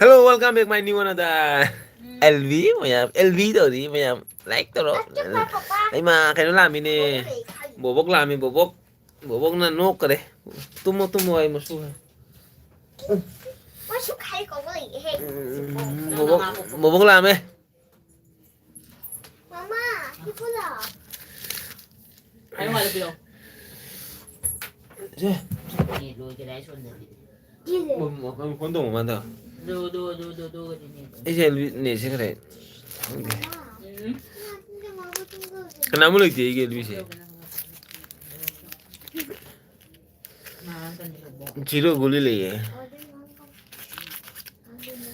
Hello, welcome back my new another LV mà nhà LV rồi đi mà nhà like tao đó đấy mà cái nó làm mình nè bố bốc làm mình bố bốc là nốt cái đấy tum mồi một số bố bốc làm ấy Mama, 이쁘다. 할머니 빌어. chứ 이 로이게 나이 손들. 기대. một con cuốn đồ mà thở 도도도도도 그러니. ấy giờ này sẽ cái này 엄마. 응. 근데 먹을 거 cái nào mới được gì cái LV sẽ 나한 번 뭐. chỉ được gối lì 어디 먹어? 안 되는.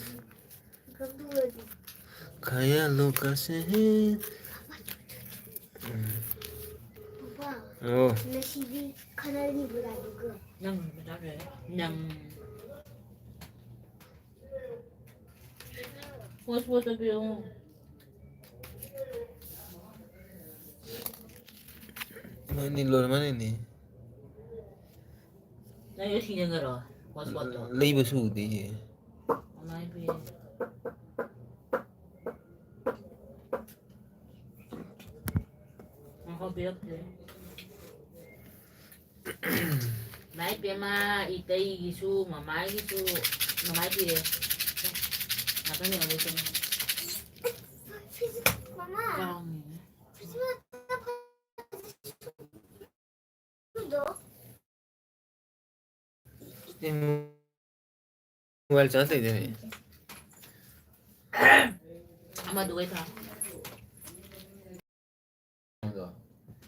그럼 누구지? kayak lokasi 오빠. oh 나 시비 카나리보다 이거. 냥 잘해. 냥. 보스 빌어. mana lo mana ni 나 이거 신경 걸어. 보스. lấy bữa sủ thì 엄마 이비. Ako biyak Mai pema itay gisu, mamay gisu, mamay pire. Apa ni ada tu? 엄마. Kang. 너 mobile charge thế này Ama duwe ta. rồi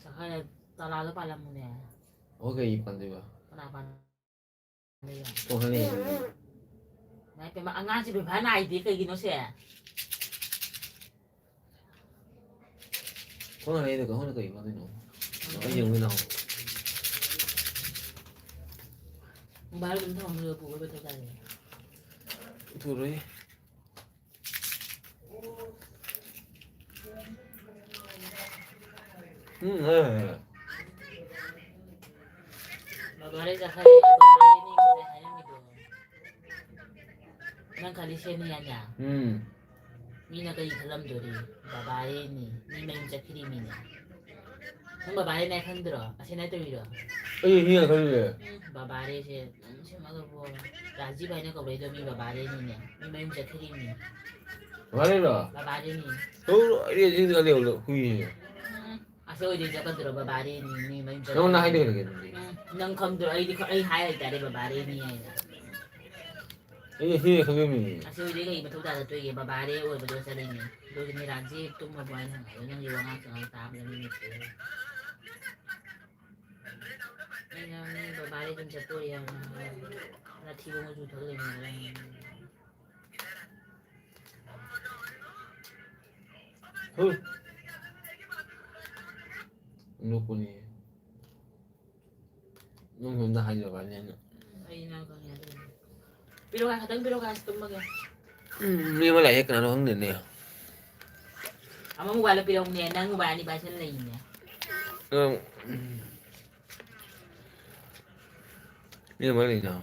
Saka talalo pala mo niya. okay còn gì vậy Kenapa? Iya. oh ini Mai pema anga si bebana ID kay gino siya. có này được có cái mà tôi nói nó dùng cái nào Baru dun sama mo po betul tadi. thu rồi Babare sa kay babare ni sa kanya mito. Nang kalisya niya niya. Ni na kayo kalam dori. Babare ni may sa kirimi niya. Ang babae na kan dro, kasi na ito wiro. ấy hiện cái Babae siya, siya magapo. Raji ba na kabay mi babae ni niya. May sa kirimi. gì rồi Babae ni. tôi đi đi cái điều lượng huy Kasi o di sa kan dro babae ni may sa. nó là hai điều là cái gì Nang kam dro ay di ko ay highlight dali babae niya. ấy hiện cái mình Kasi hindi kayo betul tadi tu ya babare o betul sa rin. Do ni Raji tu mabuhay na ngayon yung iwangan sa mga tao na limit. Ayun ni babare dun sa to yung natibo mo dito rin lang. nó cũng nó không ra hai điều bạn nha Ayun ang kanya. Pero ka sa tumaga. nhưng mà lại cái nào không được nè Amo mo wala pilong niya nang wali ba siya lain niya. nhưng mà lại nào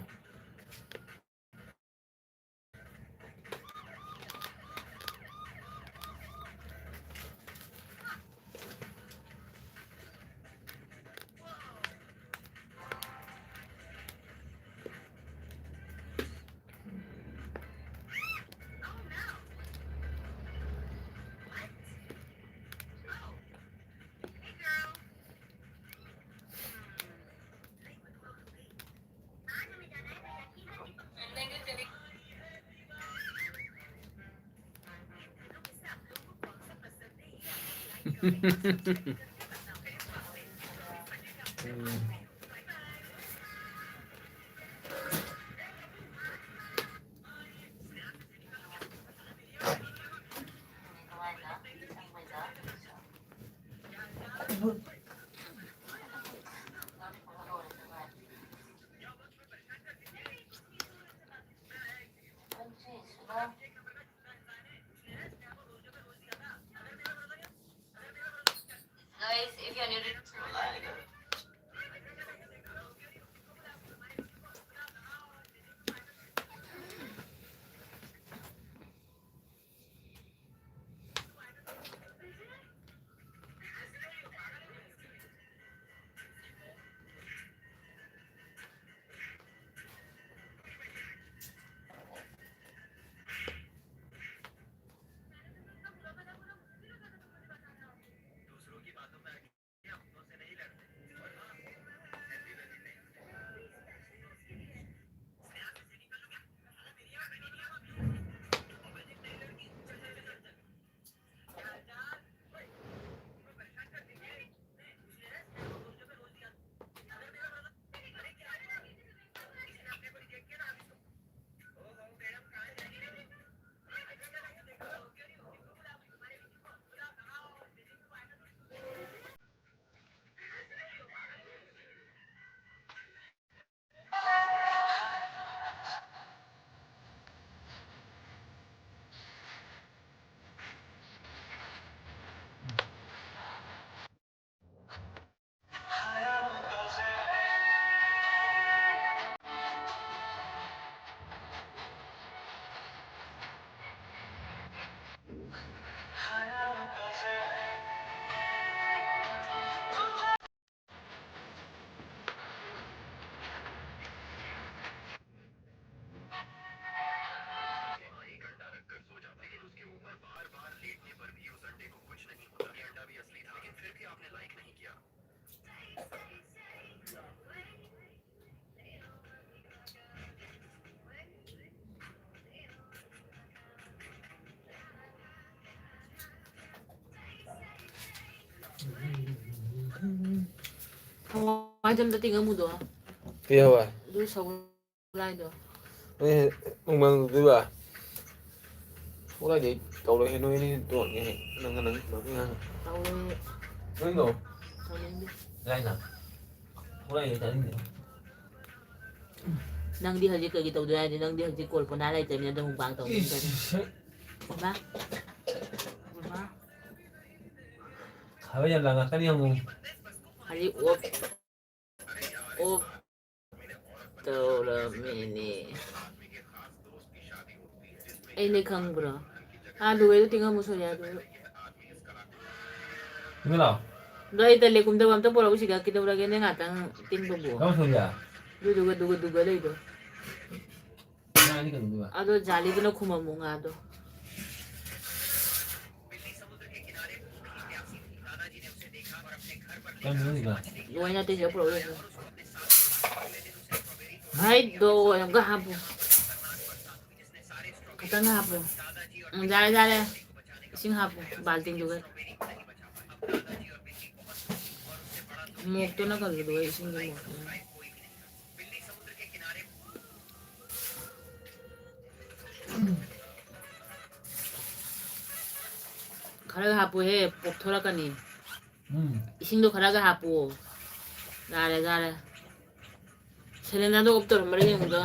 Hawai jam ta tinga mudo. Iya wa. Du sau lai do. Ini mong tu ba. Wala di tàu lại nó ini tuh ini nang nang nang nang. Tau le Nang no. tau le ndi. Lain lah. Wala di tadi ni. Nang di haji ka gi tau dai di nang di haji kol pon alai tem ya dong bang tau. Ba. Ba. Habis yang langgar kan yang Haji op. Op. Tau le mini. Ini kang bro. Aduh itu tinggal musuh ya dulu. ini lah. Doi tali kum dawam ta pora usiga kita ura gene ngatang tim bubu. Kamu sudah. Du duga le do. Nah ini kan tu ba. Ado jali dina kuma munga do. Kan ini ba. Luanya te ja pora ura. Hai do yang ga habu. Kata nga habu. Jale. Sing habu balting juga. Mok to na kal do sing mo. Karaga hapu he pok thora kani. Ising도 karaga hapu. Gare. Selenado optor mari yang do.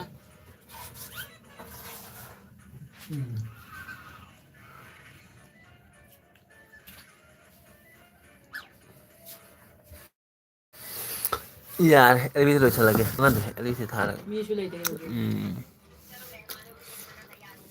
यार LV तो चला गया ना LV से था Mi sule te.